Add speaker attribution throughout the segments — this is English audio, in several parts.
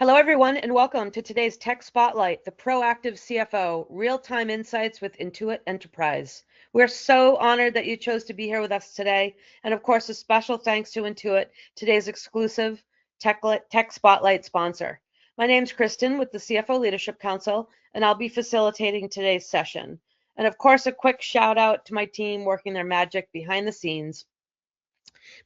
Speaker 1: Hello, everyone, and welcome to today's Tech Spotlight, the Proactive CFO, Real-Time Insights with Intuit Enterprise. We're so honored that you chose to be here with us today. And of course, a special thanks to Intuit, today's exclusive Tech Spotlight sponsor. My name's Kristen with the CFO Leadership Council, and I'll be facilitating today's session. And of course, a quick shout out to my team working their magic behind the scenes.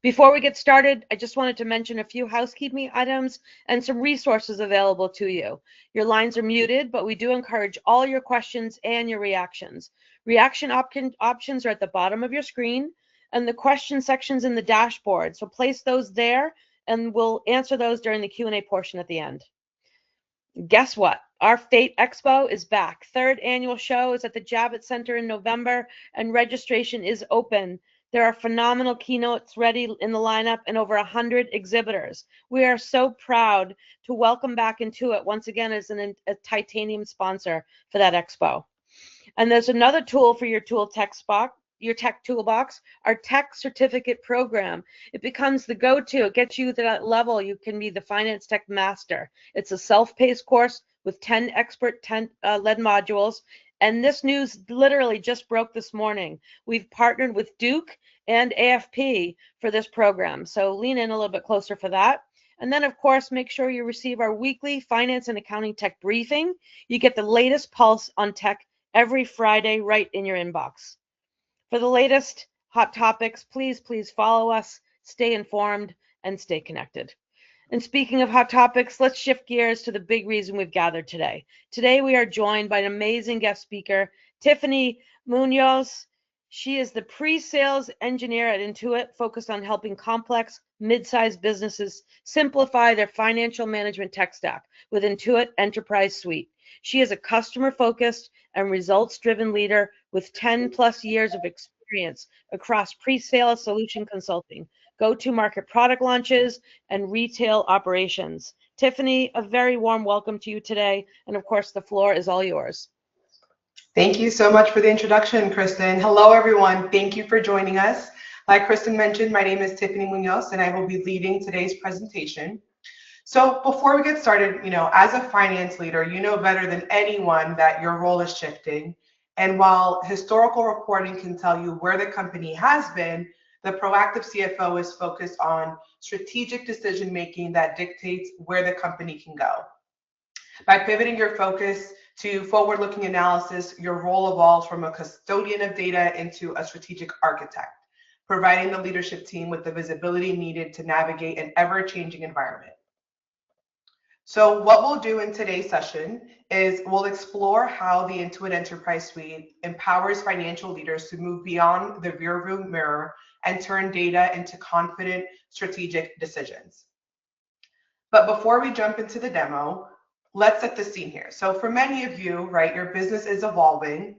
Speaker 1: Before we get started, I just wanted to mention a few housekeeping items and some resources available to you. Your lines are muted, but we do encourage all your questions and your reactions. Reaction options are at the bottom of your screen, and the question section's in the dashboard. So place those there, and we'll answer those during the Q&A portion at the end. Guess what? Our Fate Expo is back. Third annual show is at the Javits Center in November, and registration is open. There are phenomenal keynotes ready in the lineup and over 100 exhibitors. We are so proud to welcome back Intuit once again as a titanium sponsor for that expo. And there's another tool for your tech toolbox, our tech certificate program. It becomes the go-to. It gets you to that level. You can be the finance tech master. It's a self-paced course with 10 expert-led modules. And this news literally just broke this morning. We've partnered with Duke and AFP for this program. So lean in a little bit closer for that. And then, of course, make sure you receive our weekly finance and accounting tech briefing. You get the latest pulse on tech every Friday right in your inbox. For the latest hot topics, please follow us, stay informed, and stay connected. And speaking of hot topics, let's shift gears to the big reason we've gathered today. Today, we are joined by an amazing guest speaker, Tiffany Munoz. She is the pre-sales engineer at Intuit, focused on helping complex, mid-sized businesses simplify their financial management tech stack with Intuit Enterprise Suite. She is a customer-focused and results-driven leader with 10 plus years of experience across pre-sales solution consulting, go-to-market product launches, and retail operations. Tiffany, a very warm welcome to you today. And of course, the floor is all yours.
Speaker 2: Thank you so much for the introduction, Kristen. Hello, everyone. Thank you for joining us. Like Kristen mentioned, my name is Tiffany Munoz, and I will be leading today's presentation. So before we get started, as a finance leader, you know better than anyone that your role is shifting. And while historical reporting can tell you where the company has been, the proactive CFO is focused on strategic decision-making that dictates where the company can go. By pivoting your focus to forward-looking analysis, your role evolves from a custodian of data into a strategic architect, providing the leadership team with the visibility needed to navigate an ever-changing environment. So what we'll do in today's session is we'll explore how the Intuit Enterprise Suite empowers financial leaders to move beyond the rearview mirror and turn data into confident strategic decisions. But before we jump into the demo, let's set the scene here. So for many of you, right, your business is evolving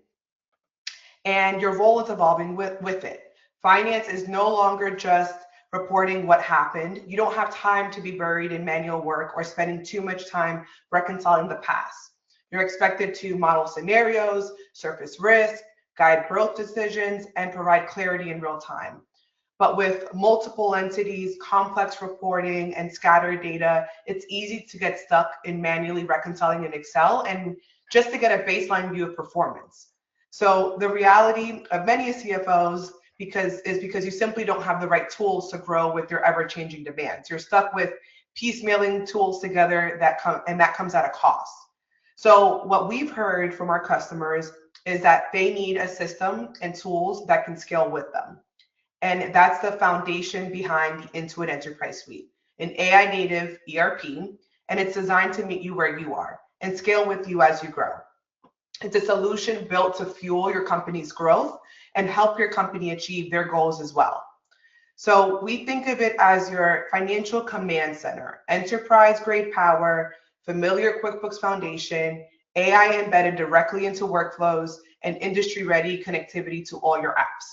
Speaker 2: and your role is evolving with it. Finance is no longer just reporting what happened. You don't have time to be buried in manual work or spending too much time reconciling the past. You're expected to model scenarios, surface risk, guide growth decisions, and provide clarity in real time. But with multiple entities, complex reporting, and scattered data, it's easy to get stuck in manually reconciling in Excel and just to get a baseline view of performance. So the reality of many CFOs is because you simply don't have the right tools to grow with your ever-changing demands. You're stuck with piecemealing tools together that comes at a cost. So what we've heard from our customers is that they need a system and tools that can scale with them. And that's the foundation behind the Intuit Enterprise Suite, an AI native ERP, and it's designed to meet you where you are and scale with you as you grow. It's a solution built to fuel your company's growth and help your company achieve their goals as well. So we think of it as your financial command center, enterprise-grade power, familiar QuickBooks foundation, AI embedded directly into workflows, and industry-ready connectivity to all your apps.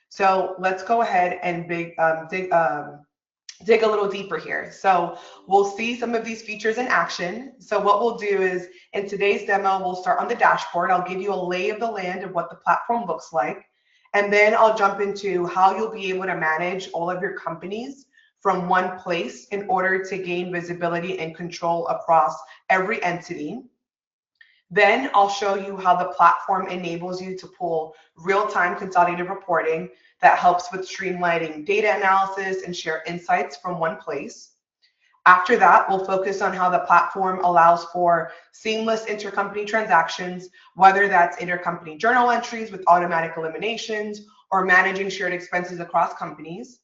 Speaker 2: So let's go ahead and dig a little deeper here. So we'll see some of these features in action. So what we'll do is in today's demo, we'll start on the dashboard. I'll give you a lay of the land of what the platform looks like. And then I'll jump into how you'll be able to manage all of your company's from one place in order to gain visibility and control across every entity. Then I'll show you how the platform enables you to pull real-time consolidated reporting that helps with streamlining data analysis and share insights from one place. After that, we'll focus on how the platform allows for seamless intercompany transactions, whether that's intercompany journal entries with automatic eliminations or managing shared expenses across companies.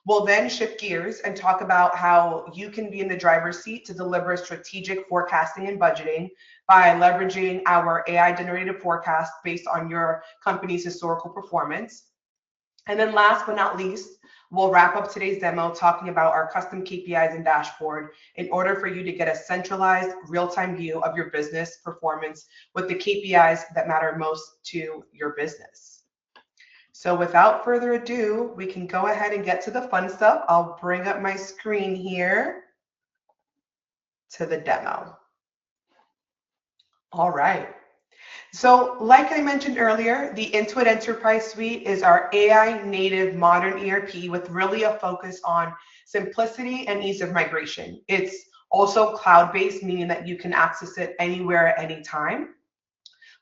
Speaker 2: We'll then shift gears and talk about how you can be in the driver's seat to deliver strategic forecasting and budgeting by leveraging our AI-generated forecast based on your company's historical performance. And then last but not least, we'll wrap up today's demo talking about our custom KPIs and dashboard in order for you to get a centralized real-time view of your business performance with the KPIs that matter most to your business. So without further ado, we can go ahead and get to the fun stuff. I'll bring up my screen here to the demo. All right. So like I mentioned earlier, the Intuit Enterprise Suite is our AI native modern ERP with really a focus on simplicity and ease of migration. It's also cloud-based, meaning that you can access it anywhere at any time.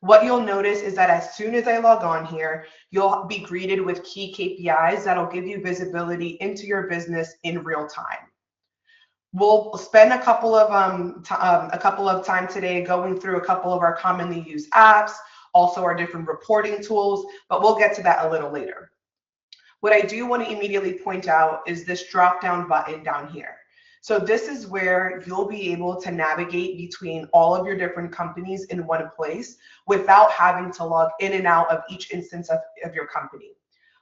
Speaker 2: What you'll notice is that as soon as I log on here, you'll be greeted with key KPIs that'll give you visibility into your business in real time. We'll spend a couple of time today going through a couple of our commonly used apps, also our different reporting tools, but we'll get to that a little later. What I do want to immediately point out is this drop-down button down here. So this is where you'll be able to navigate between all of your different companies in one place without having to log in and out of each instance of your company.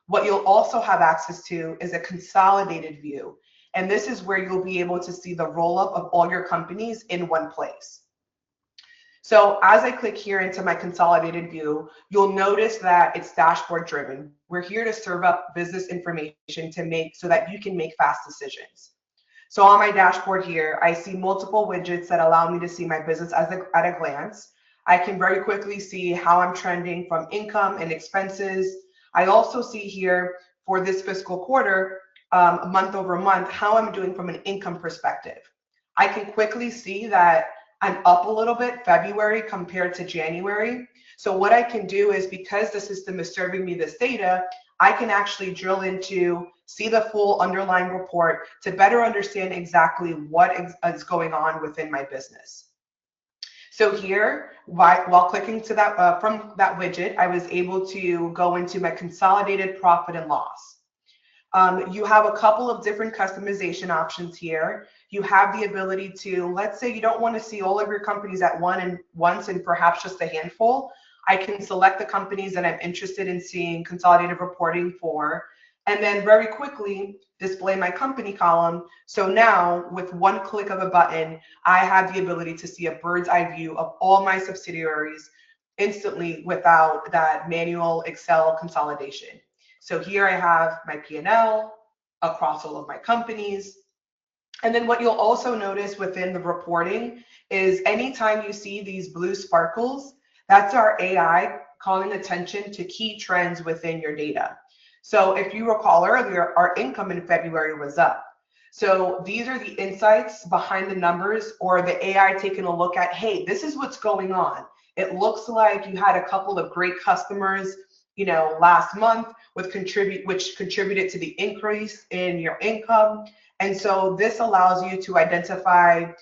Speaker 2: What you'll also have access to is a consolidated view. And this is where you'll be able to see the roll-up of all your companies in one place. So as I click here into my consolidated view, you'll notice that it's dashboard driven. We're here to serve up business information so that you can make fast decisions. So on my dashboard here, I see multiple widgets that allow me to see my business at a glance. I can very quickly see how I'm trending from income and expenses. I also see here for this fiscal quarter, month over month, how I'm doing from an income perspective. I can quickly see that I'm up a little bit February compared to January. So what I can do is, because the system is serving me this data, I can actually drill into, see the full underlying report to better understand exactly what is going on within my business. So here, while clicking to that from that widget, I was able to go into my consolidated profit and loss. You have a couple of different customization options here. You have the ability to, let's say you don't want to see all of your companies at once and perhaps just a handful. I can select the companies that I'm interested in seeing consolidated reporting for, and then very quickly display my company column. So now with one click of a button, I have the ability to see a bird's eye view of all my subsidiaries instantly without that manual Excel consolidation. So here I have my P&L across all of my companies. And then what you'll also notice within the reporting is anytime you see these blue sparkles, that's our AI calling attention to key trends within your data. So if you recall earlier, our income in February was up. So these are the insights behind the numbers, or the AI taking a look at, hey, this is what's going on. It looks like you had a couple of great customers, last month which contributed to the increase in your income. And so this allows you to identify,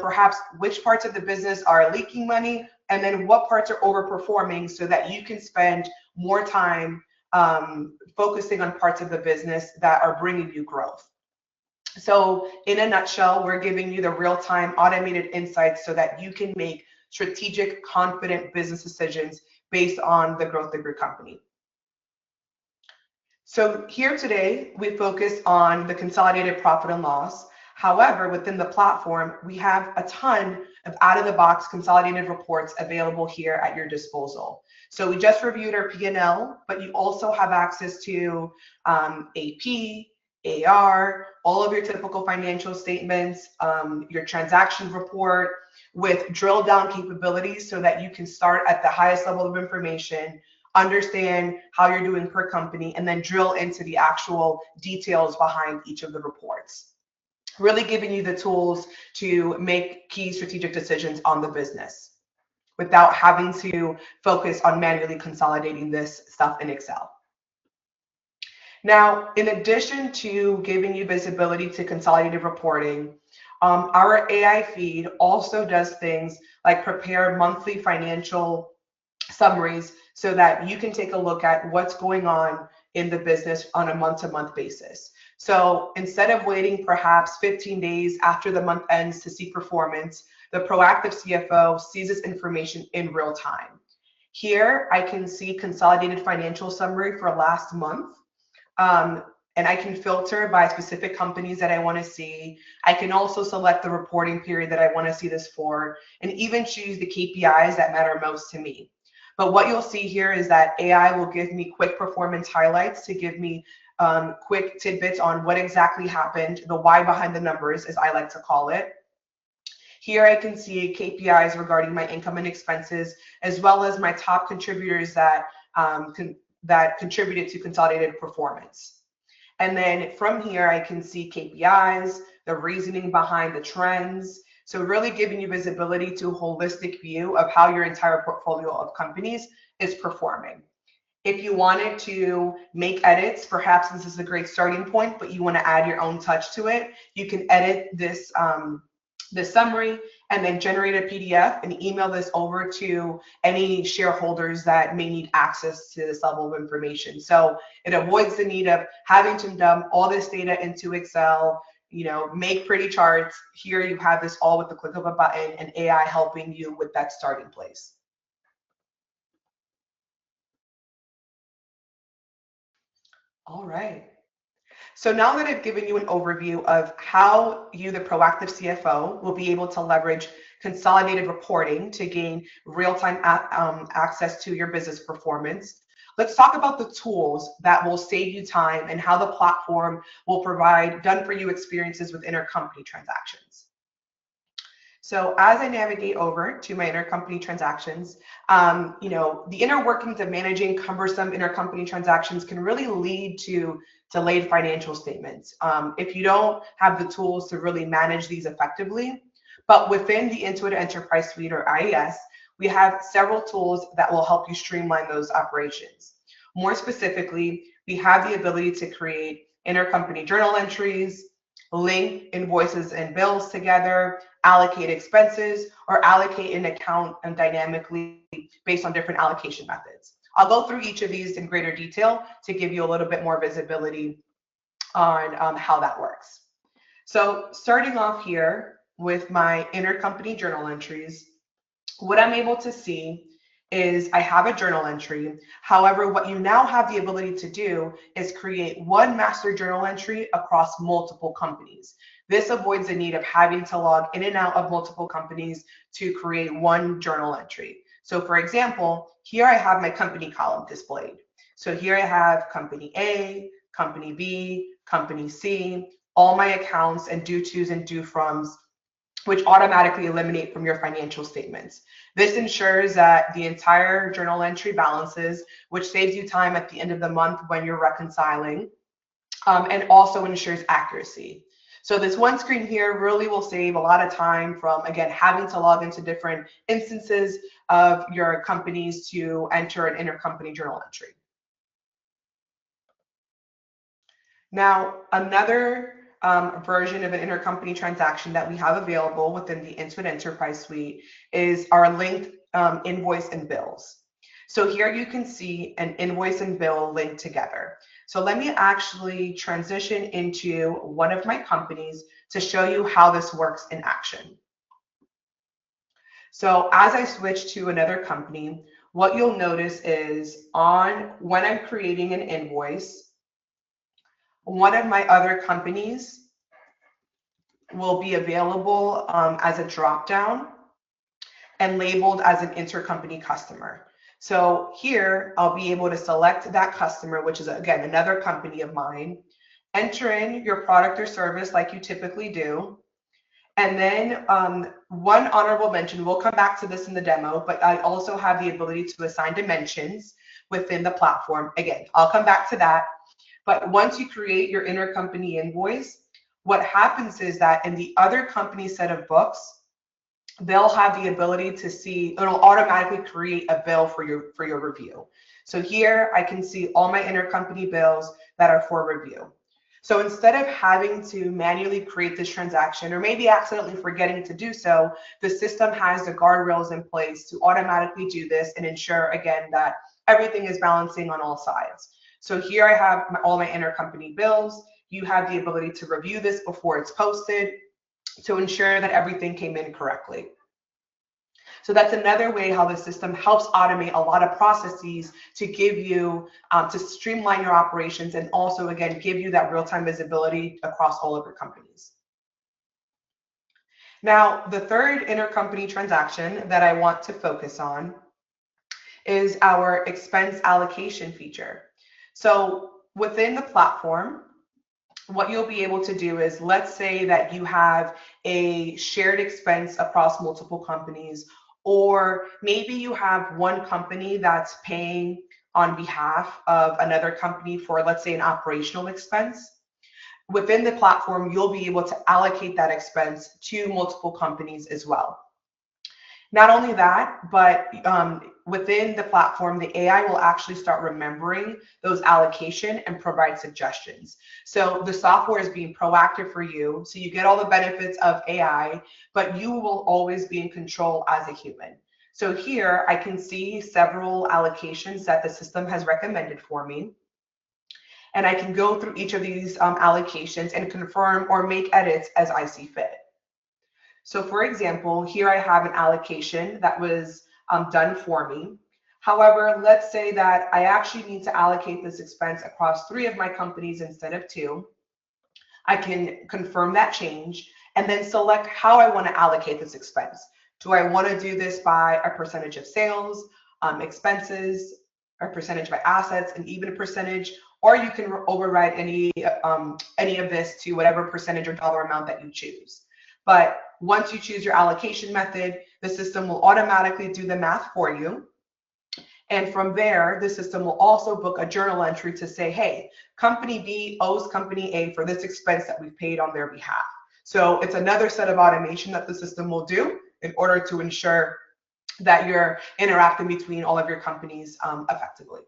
Speaker 2: perhaps which parts of the business are leaking money, and then what parts are overperforming, so that you can spend more time focusing on parts of the business that are bringing you growth. So in a nutshell, we're giving you the real-time automated insights so that you can make strategic, confident business decisions based on the growth of your company. So here today, we focus on the consolidated profit and loss. However, within the platform, we have a ton of out-of-the-box consolidated reports available here at your disposal. So we just reviewed our P&L, but you also have access to AP, AR, all of your typical financial statements, your transaction report with drill down capabilities so that you can start at the highest level of information, understand how you're doing per company, and then drill into the actual details behind each of the reports. Really giving you the tools to make key strategic decisions on the business without having to focus on manually consolidating this stuff in Excel. Now, in addition to giving you visibility to consolidated reporting, our AI feed also does things like prepare monthly financial summaries so that you can take a look at what's going on in the business on a month-to-month basis. So instead of waiting perhaps 15 days after the month ends to see performance, the proactive CFO sees this information in real time. Here, I can see consolidated financial summary for last month. And I can filter by specific companies that I want to see. I can also select the reporting period that I want to see this for, and even choose the KPIs that matter most to me. But what you'll see here is that AI will give me quick performance highlights to give me quick tidbits on what exactly happened, the why behind the numbers, as I like to call it. Here I can see KPIs regarding my income and expenses, as well as my top contributors that contributed to consolidated performance. And then from here, I can see KPIs, the reasoning behind the trends. So really giving you visibility to a holistic view of how your entire portfolio of companies is performing. If you wanted to make edits, perhaps this is a great starting point, but you want to add your own touch to it, you can edit this summary and then generate a PDF and email this over to any shareholders that may need access to this level of information. So it avoids the need of having to dump all this data into Excel, make pretty charts. Here you have this all with the click of a button and AI helping you with that starting place. All right. So now that I've given you an overview of how you, the proactive CFO, will be able to leverage consolidated reporting to gain real-time access to your business performance, let's talk about the tools that will save you time and how the platform will provide done-for-you experiences with intercompany transactions. So as I navigate over to my intercompany transactions, the inner workings of managing cumbersome intercompany transactions can really lead to delayed financial statements if you don't have the tools to really manage these effectively. But within the Intuit Enterprise Suite, or IES, we have several tools that will help you streamline those operations. More specifically, we have the ability to create intercompany journal entries, link invoices and bills together, allocate expenses, or allocate an account dynamically based on different allocation methods. I'll go through each of these in greater detail to give you a little bit more visibility on how that works. So starting off here with my intercompany journal entries, what I'm able to see is I have a journal entry. However, what you now have the ability to do is create one master journal entry across multiple companies. This avoids the need of having to log in and out of multiple companies to create one journal entry. So for example, here I have my company column displayed. So here I have company A, company B, company C, all my accounts and due tos and due froms, which automatically eliminate from your financial statements. This ensures that the entire journal entry balances, which saves you time at the end of the month when you're reconciling, and also ensures accuracy. So this one screen here really will save a lot of time from, again, having to log into different instances of your companies to enter an intercompany journal entry. Now, another version of an intercompany transaction that we have available within the Intuit Enterprise Suite is our linked invoice and bills. So here you can see an invoice and bill linked together. So let me actually transition into one of my companies to show you how this works in action. So as I switch to another company, what you'll notice is when I'm creating an invoice, one of my other companies will be available as a drop-down and labeled as an intercompany customer. So here I'll be able to select that customer, which is again another company of mine, enter in your product or service like you typically do, and then one honorable mention, we'll come back to this in the demo, but I also have the ability to assign dimensions, within the platform. Again, I'll come back to that. But once you create your intercompany invoice, what happens is that in the other company set of books, they'll have the ability to see, it'll automatically create a bill for your review. So here I can see all my intercompany bills that are for review. So instead of having to manually create this transaction or maybe accidentally forgetting to do so, the system has the guardrails in place to automatically do this and ensure, again, that everything is balancing on all sides. So here I have all my intercompany bills. You have the ability to review this before it's posted to ensure that everything came in correctly. So that's another way how the system helps automate a lot of processes to give you, to streamline your operations and also, again, give you that real-time visibility across all of your companies. Now, the third intercompany transaction that I want to focus on is our expense allocation feature. So within the platform, what you'll be able to do is, let's say that you have a shared expense across multiple companies, or maybe you have one company that's paying on behalf of another company for, let's say, an operational expense. Within the platform, you'll be able to allocate that expense to multiple companies as well. Not only that, but within the platform, the AI will actually start remembering those allocation and provide suggestions. So the software is being proactive for you. So you get all the benefits of AI, but you will always be in control as a human. So here I can see several allocations that the system has recommended for me. And I can go through each of these allocations and confirm or make edits as I see fit. So for example, here I have an allocation that was done for me. However, let's say that I actually need to allocate this expense across 3 of my companies instead of 2. I can confirm that change and then select how I want to allocate this expense. Do I want to do this by a percentage of sales, expenses, a percentage by assets, and even a percentage, or you can override any of this to whatever percentage or dollar amount that you choose. But once you choose your allocation method, the system will automatically do the math for you. And from there, the system will also book a journal entry to say, hey, company B owes company A for this expense that we've paid on their behalf. So it's another set of automation that the system will do in order to ensure that you're interacting between all of your companies effectively.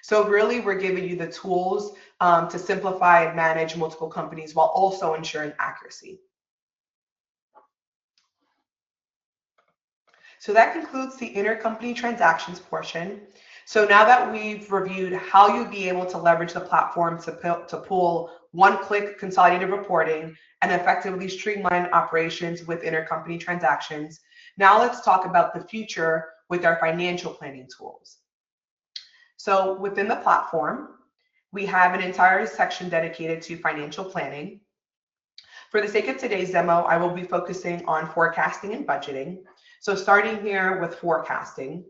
Speaker 2: So really, we're giving you the tools to simplify and manage multiple companies while also ensuring accuracy. So that concludes the intercompany transactions portion. So now that we've reviewed how you'll be able to leverage the platform to pull one-click consolidated reporting and effectively streamline operations with intercompany transactions, now let's talk about the future with our financial planning tools. So within the platform, we have an entire section dedicated to financial planning. For the sake of today's demo, I will be focusing on forecasting and budgeting. So starting here with forecasting,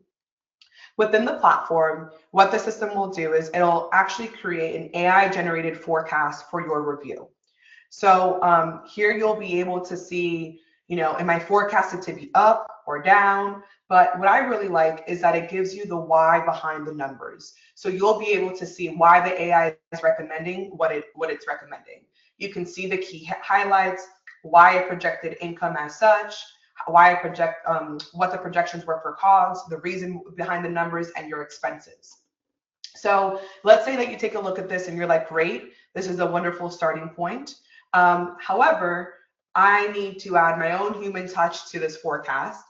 Speaker 2: within the platform, what the system will do is it'll actually create an AI-generated forecast for your review. So here you'll be able to see, am I forecasted to be up or down? But what I really like is that it gives you the why behind the numbers. So you'll be able to see why the AI is recommending what it's recommending. You can see the key highlights, why I projected income as such, why I project, what the projections were for COGS, the reason behind the numbers, and your expenses. So let's say that you take a look at this and you're like, great, this is a wonderful starting point. However, I need to add my own human touch to this forecast.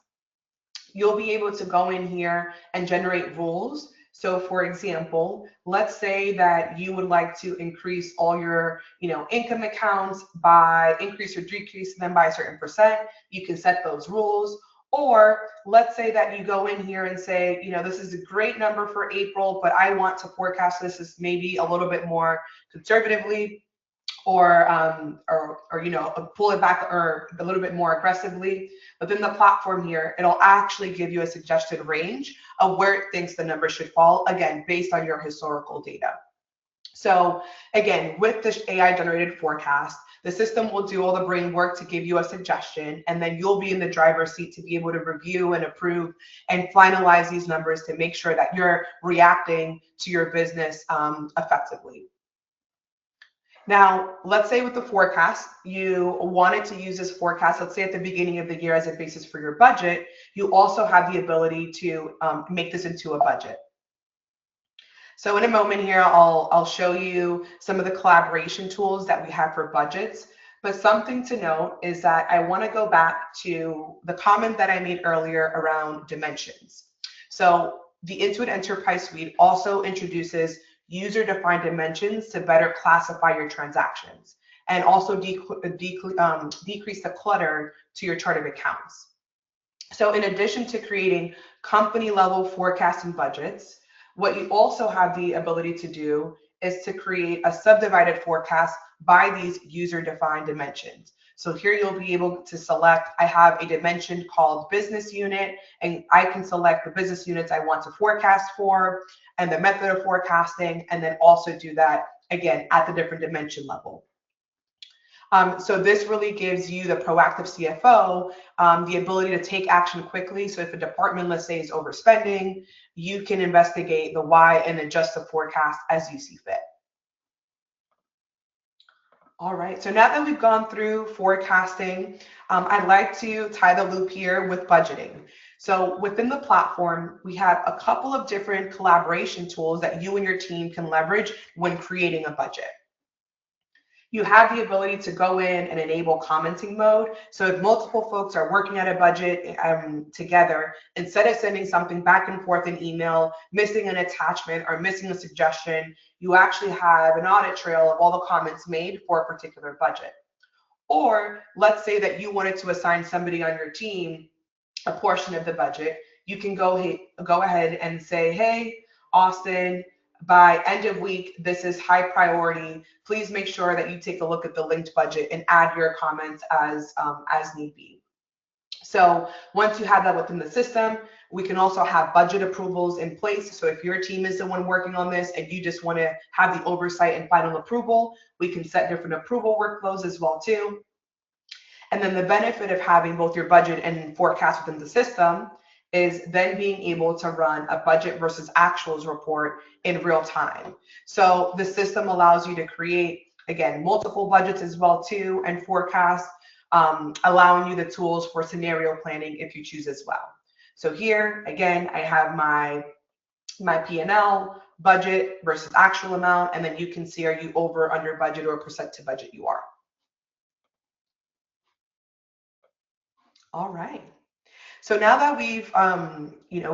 Speaker 2: You'll be able to go in here and generate rules. So for example, let's say that you would like to increase all your income accounts by increase or decrease them by a certain percent. You can set those rules. Or let's say that you go in here and say, this is a great number for April, but I want to forecast this as maybe a little bit more conservatively, or pull it back or a little bit more aggressively. Within the platform here, it'll actually give you a suggested range of where it thinks the number should fall, again, based on your historical data. So again, with this AI generated forecast, The system will do all the brain work to give you a suggestion, and then you'll be in the driver's seat to be able to review and approve and finalize these numbers to make sure that you're reacting to your business effectively. Now, let's say with the forecast, you wanted to use this forecast, let's say at the beginning of the year as a basis for your budget. You also have the ability to make this into a budget. So in a moment here, I'll show you some of the collaboration tools that we have for budgets. But something to note is that I want to go back to the comment that I made earlier around dimensions. So the Intuit Enterprise Suite also introduces user-defined dimensions to better classify your transactions and also decrease the clutter to your chart of accounts. So in addition to creating company-level forecasting budgets, what you also have the ability to do is to create a subdivided forecast by these user-defined dimensions. So here you'll be able to select, I have a dimension called business unit, and I can select the business units I want to forecast for and the method of forecasting, and then also do that again at the different dimension level. So this really gives you, the proactive CFO, the ability to take action quickly. So if a department, let's say, is overspending, you can investigate the why and adjust the forecast as you see fit. All right, so now that we've gone through forecasting, I'd like to tie the loop here with budgeting. So within the platform, we have a couple of different collaboration tools that you and your team can leverage when creating a budget. You have the ability to go in and enable commenting mode. So if multiple folks are working at a budget together, instead of sending something back and forth in email, missing an attachment or missing a suggestion, you actually have an audit trail of all the comments made for a particular budget. Or let's say that you wanted to assign somebody on your team a portion of the budget. You can go ahead and say, hey, Austin, by end of week, this is high priority. Please make sure that you take a look at the linked budget and add your comments as need be. So once you have that within the system, we can also have budget approvals in place. So if your team is the one working on this and you just want to have the oversight and final approval, we can set different approval workflows as well too. And then the benefit of having both your budget and forecast within the system is then being able to run a budget versus actuals report in real time. So the system allows you to create, again, multiple budgets as well too, and forecast, allowing you the tools for scenario planning if you choose as well. So here, again, I have my P&L, budget versus actual amount, and then you can see are you over, under budget, or percent to budget you are. All right. So now that we've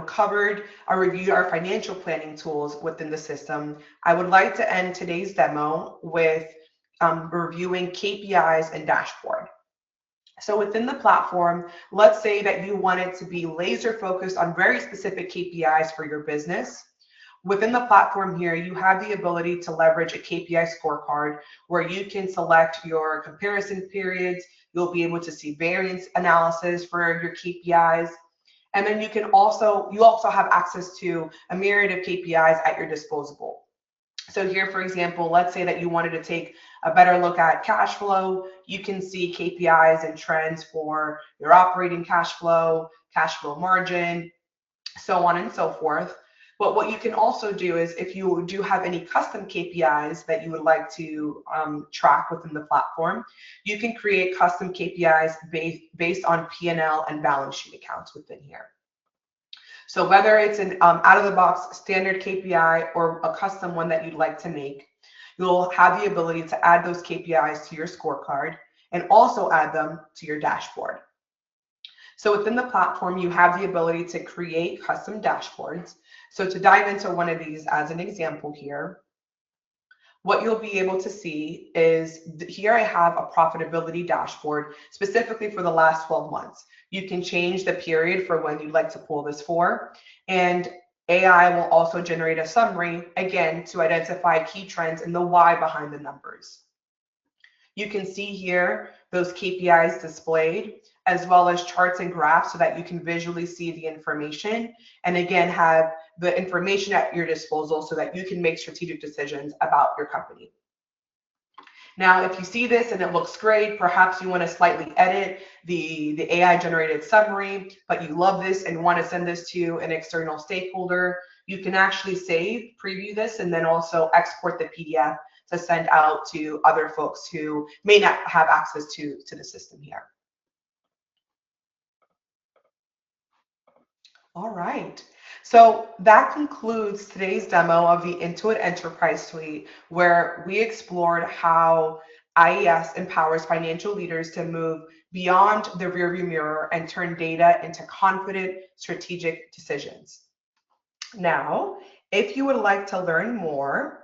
Speaker 2: covered or reviewed our financial planning tools within the system, I would like to end today's demo with reviewing KPIs and dashboard. So within the platform, let's say that you wanted to be laser focused on very specific KPIs for your business. Within the platform here, you have the ability to leverage a KPI scorecard where you can select your comparison periods. You'll be able to see variance analysis for your KPIs. And then you also have access to a myriad of KPIs at your disposal. So here, for example, let's say that you wanted to take a better look at cash flow. You can see KPIs and trends for your operating cash flow margin, so on and so forth. But what you can also do is if you do have any custom KPIs that you would like to track within the platform, you can create custom KPIs based on P&L and balance sheet accounts within here. So whether it's an out-of-the-box standard KPI or a custom one that you'd like to make, you'll have the ability to add those KPIs to your scorecard and also add them to your dashboard. So within the platform, you have the ability to create custom dashboards. So to dive into one of these as an example here, what you'll be able to see is here I have a profitability dashboard specifically for the last 12 months. You can change the period for when you'd like to pull this for, and AI will also generate a summary, again, to identify key trends and the why behind the numbers. You can see here those KPIs displayed, as well as charts and graphs so that you can visually see the information, and again, have the information at your disposal so that you can make strategic decisions about your company. Now, if you see this and it looks great, perhaps you want to slightly edit the AI generated summary, but you love this and want to send this to an external stakeholder, you can actually save, preview this, and then also export the PDF to send out to other folks who may not have access to the system here. All right. So that concludes today's demo of the Intuit Enterprise Suite, where we explored how IES empowers financial leaders to move beyond the rearview mirror and turn data into confident, strategic decisions. Now, if you would like to learn more,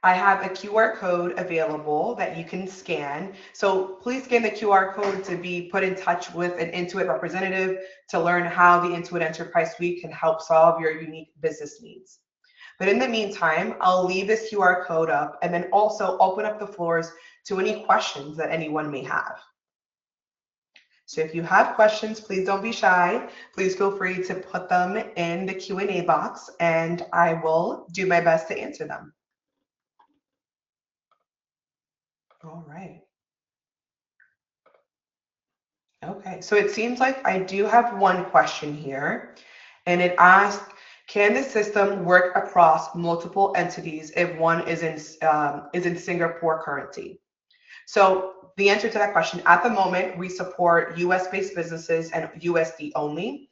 Speaker 2: I have a QR code available that you can scan. So please scan the QR code to be put in touch with an Intuit representative to learn how the Intuit Enterprise Suite can help solve your unique business needs. But in the meantime, I'll leave this QR code up and then also open up the floors to any questions that anyone may have. So if you have questions, please don't be shy. Please feel free to put them in the Q&A box and I will do my best to answer them. All right. Okay, so it seems like I do have one question here, and it asks, can the system work across multiple entities if one is in Singapore currency? So the answer to that question, at the moment, we support US-based businesses and USD only.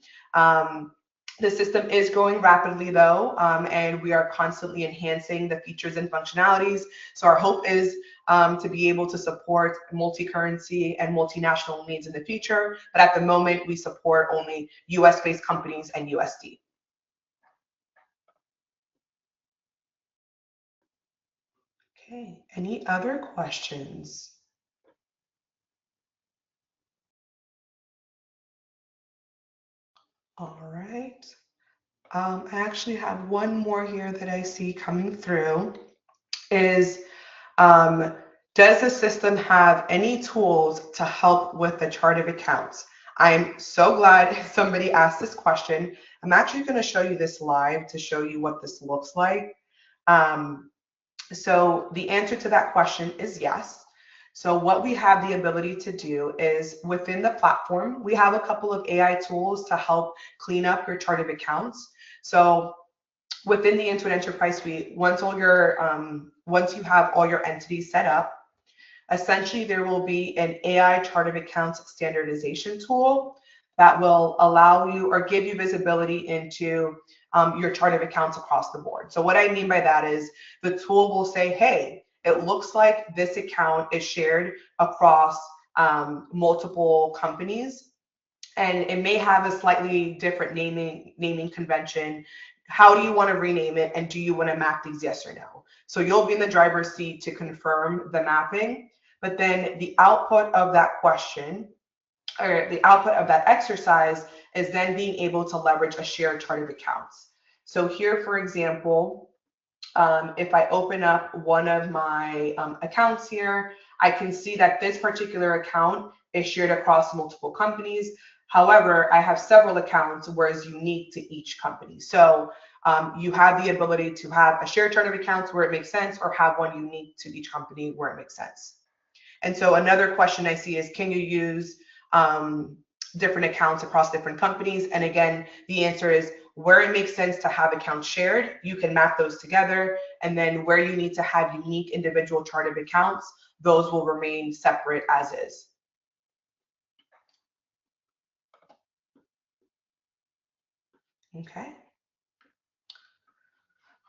Speaker 2: The system is growing rapidly though, and we are constantly enhancing the features and functionalities. So our hope is to be able to support multi-currency and multinational needs in the future. But at the moment, we support only US-based companies and USD. Okay, any other questions? All right. I actually have one more here that I see coming through is, does the system have any tools to help with the chart of accounts? I'm so glad somebody asked this question. I'm actually going to show you this live to show you what this looks like. So the answer to that question is yes. So what we have the ability to do is within the platform, we have a couple of AI tools to help clean up your chart of accounts. So within the Intuit Enterprise Suite, once you have all your entities set up, essentially there will be an AI chart of accounts standardization tool that will allow you or give you visibility into your chart of accounts across the board. So what I mean by that is the tool will say, hey, it looks like this account is shared across multiple companies, and it may have a slightly different naming convention. How do you want to rename it, and do you want to map these, yes or no? So you'll be in the driver's seat to confirm the mapping, but then the output of that question or the output of that exercise is then being able to leverage a shared chart of accounts. So here, for example, if I open up one of my accounts here, I can see that this particular account is shared across multiple companies. However, I have several accounts where it's unique to each company. So you have the ability to have a shared chart of accounts where it makes sense, or have one unique to each company where it makes sense. And so another question I see is, can you use different accounts across different companies? And again, the answer is where it makes sense to have accounts shared, you can map those together. And then where you need to have unique individual chart of accounts, those will remain separate as is. Okay.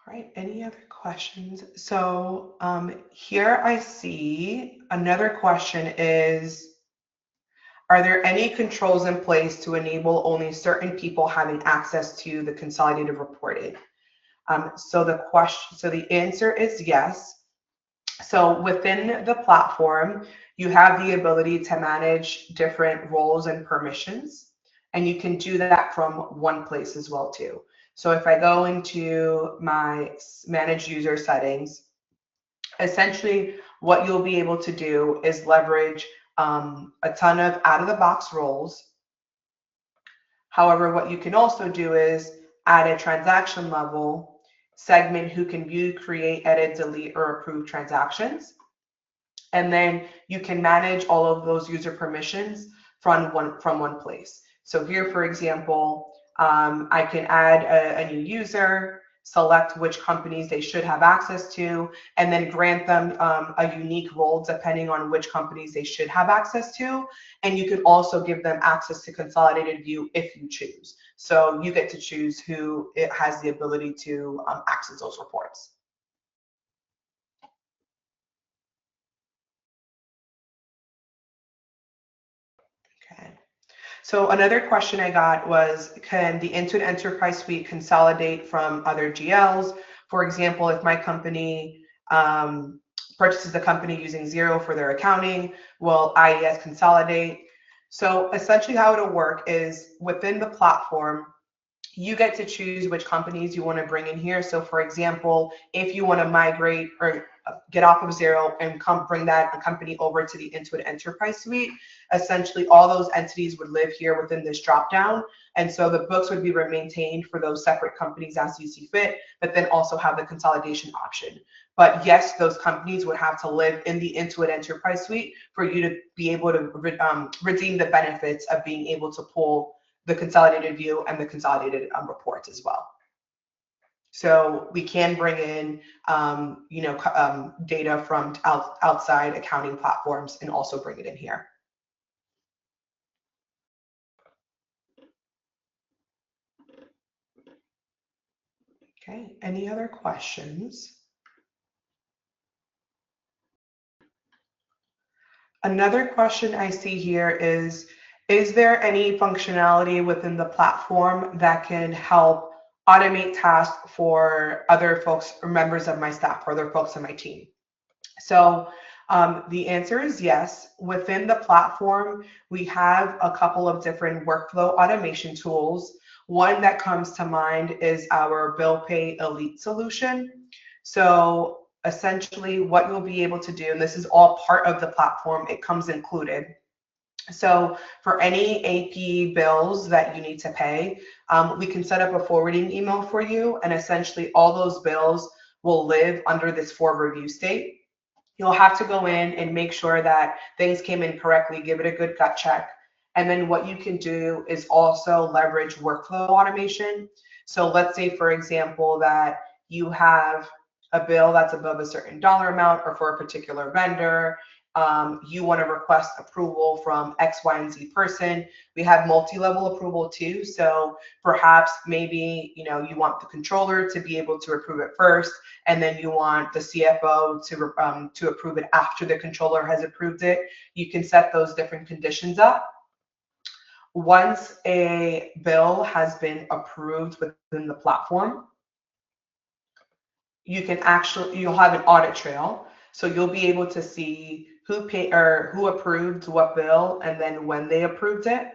Speaker 2: All right, any other questions? So here I see another question is, are there any controls in place to enable only certain people having access to the consolidated reporting? So the answer is yes. So within the platform, you have the ability to manage different roles and permissions, and you can do that from one place as well too. So if I go into my manage user settings, essentially what you'll be able to do is leverage a ton of out-of-the-box roles. However, what you can also do is add a transaction level segment who can view, create, edit, delete, or approve transactions. And then you can manage all of those user permissions from one place. So here, for example, I can add a new user, select which companies they should have access to, and then grant them a unique role depending on which companies they should have access to. And you can also give them access to consolidated view if you choose. So you get to choose who it has the ability to access those reports. Okay. So another question I got was, can the Intuit Enterprise Suite consolidate from other GLs? For example, if my company purchases the company using Xero for their accounting, will IES consolidate? So essentially how it'll work is within the platform, you get to choose which companies you want to bring in here. So for example, if you want to migrate or get off of Xero and come bring that company over to the Intuit Enterprise Suite, essentially all those entities would live here within this dropdown. And so the books would be maintained for those separate companies as you see fit, but then also have the consolidation option. But yes, those companies would have to live in the Intuit Enterprise Suite for you to be able to redeem the benefits of being able to pull the consolidated view and the consolidated reports as well. So we can bring in, data from outside accounting platforms and also bring it in here. Okay, any other questions? Another question I see here is there any functionality within the platform that can help automate tasks for other folks or members of my staff or other folks on my team? So the answer is yes. Within the platform, we have a couple of different workflow automation tools. One that comes to mind is our Bill Pay Elite solution. So essentially what you'll be able to do, and this is all part of the platform, it comes included. So for any AP bills that you need to pay, we can set up a forwarding email for you, and essentially all those bills will live under this for review state. You'll have to go in and make sure that things came in correctly, give it a good gut check. And then what you can do is also leverage workflow automation. So let's say, for example, that you have a bill that's above a certain dollar amount or for a particular vendor. You want to request approval from X, Y, and Z person. We have multi-level approval too. So perhaps maybe you want the controller to be able to approve it first, and then you want the CFO to approve it after the controller has approved it. You can set those different conditions up. Once a bill has been approved within the platform, you'll have an audit trail. So you'll be able to see who paid or who approved what bill and then when they approved it.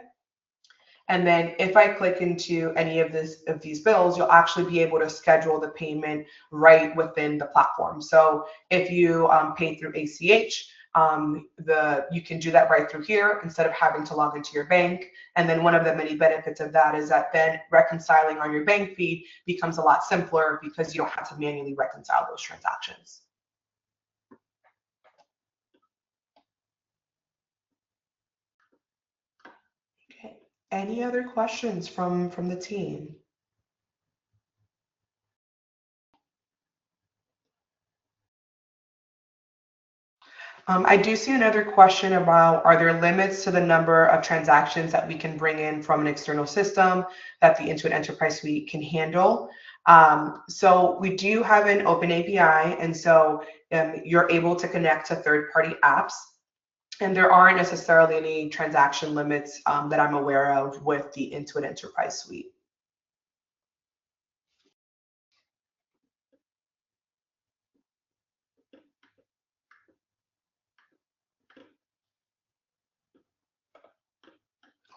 Speaker 2: And then if I click into any of these bills, you'll actually be able to schedule the payment right within the platform. So if you pay through ACH, you can do that right through here instead of having to log into your bank. And then one of the many benefits of that is that then reconciling on your bank feed becomes a lot simpler because you don't have to manually reconcile those transactions. Okay. Any other questions from the team? I do see another question about, are there limits to the number of transactions that we can bring in from an external system that the Intuit Enterprise Suite can handle? So we do have an open API, and so you're able to connect to third-party apps. And there aren't necessarily any transaction limits that I'm aware of with the Intuit Enterprise Suite.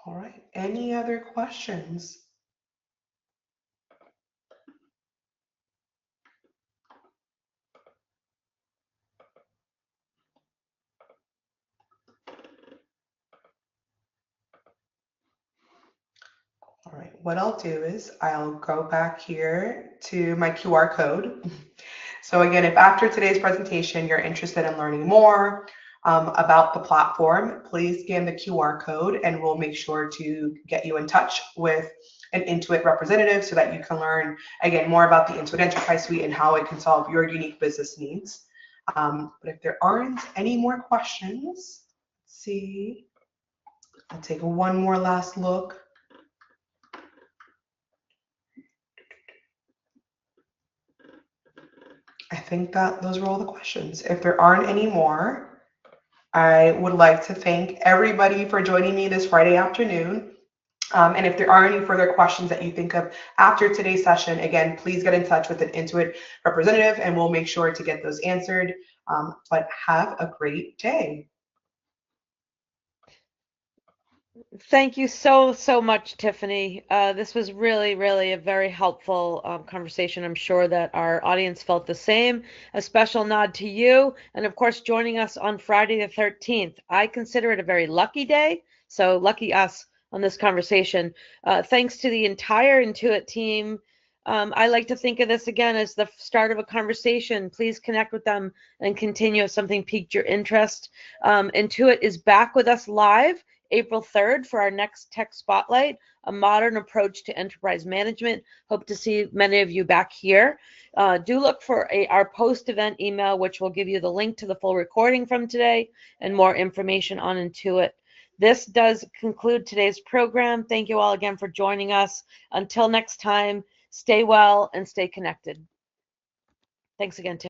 Speaker 2: All right, any other questions? All right. what I'll do is I'll go back here to my QR code. So again, if after today's presentation you're interested in learning more about the platform, please scan the QR code and we'll make sure to get you in touch with an Intuit representative so that you can learn, again, more about the Intuit Enterprise Suite and how it can solve your unique business needs. But if there aren't any more questions, let's see, I'll take one more last look. I think that those were all the questions. If there aren't any more, I would like to thank everybody for joining me this Friday afternoon. And if there are any further questions that you think of after today's session, again, please get in touch with an Intuit representative and we'll make sure to get those answered. But have a great day.
Speaker 1: Thank you so much, Tiffany. This was really a very helpful conversation. I'm sure that our audience felt the same. A special nod to you, and of course, joining us on Friday the 13th. I consider it a very lucky day, so lucky us on this conversation. Thanks to the entire Intuit team. I like to think of this again as the start of a conversation. Please connect with them and continue if something piqued your interest. Intuit is back with us live April 3rd for our next Tech Spotlight, a modern approach to enterprise management. Hope to see many of you back here. Do look for our post-event email, which will give you the link to the full recording from today and more information on Intuit. This does conclude today's program. Thank you all again for joining us. Until next time, stay well and stay connected. Thanks again, Tim.